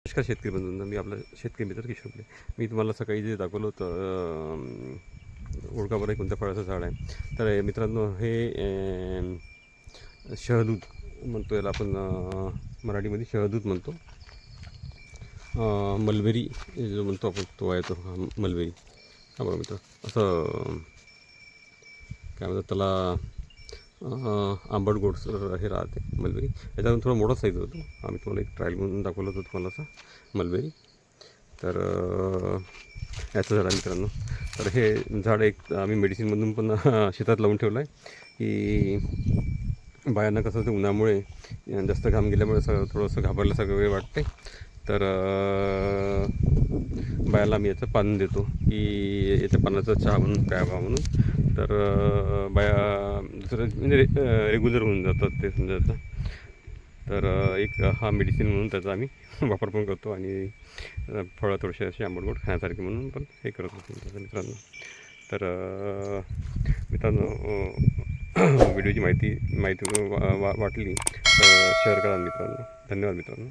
नमस्कार शेतकरी बंधूंना, मी आपला शेतकरी मित्र किशोर. मी तुम्हाला सकाळी जे दाखवलं होतं ओळखा बरं कोणत्या फळाचं झाड आहे. तर मित्रांनो, हे शहदूत म्हणतो, याला आपण मराठीमध्ये शहदूत म्हणतो. मलबेरी जो म्हणतो आपण तो आहे, तो मलबेरी. हा बघा मित्र, असं काय म्हणतात त्याला, आंबट गोडसर हे राहते मलबेरी. याच्यातून थोडं मोठा साईज होतो. आम्ही तुम्हाला एक ट्रायल म्हणून दाखवलं होतं तुम्हाला असं मलबेरी. तर याचं झाड आहे मित्रांनो. तर हे झाड एक आम्ही मेडिसिनमधून पण शेतात लावून ठेवलं आहे, की बायांना कसं ते उन्हामुळे जास्त घाम गेल्यामुळे थोडंसं घाबरल्यासारखं वेळ वाटते. तर बायाला आम्ही याचं पान देतो, की याच्या पानाचा चहा म्हणून प्यावा म्हणून. तर बाया दुसरं म्हणजे रेग्युलर होऊन जातात ते समजायचं. तर एक हा मेडिसिन म्हणून त्याचा आम्ही वापर पण करतो, आणि फळं थोडेसे असे आंबटगोड खाण्यासारखे म्हणून पण हे करत असतो मित्रांनो. तर मित्रांनो, व्हिडिओची माहिती वाटली तर शेअर करा मित्रांनो. धन्यवाद मित्रांनो.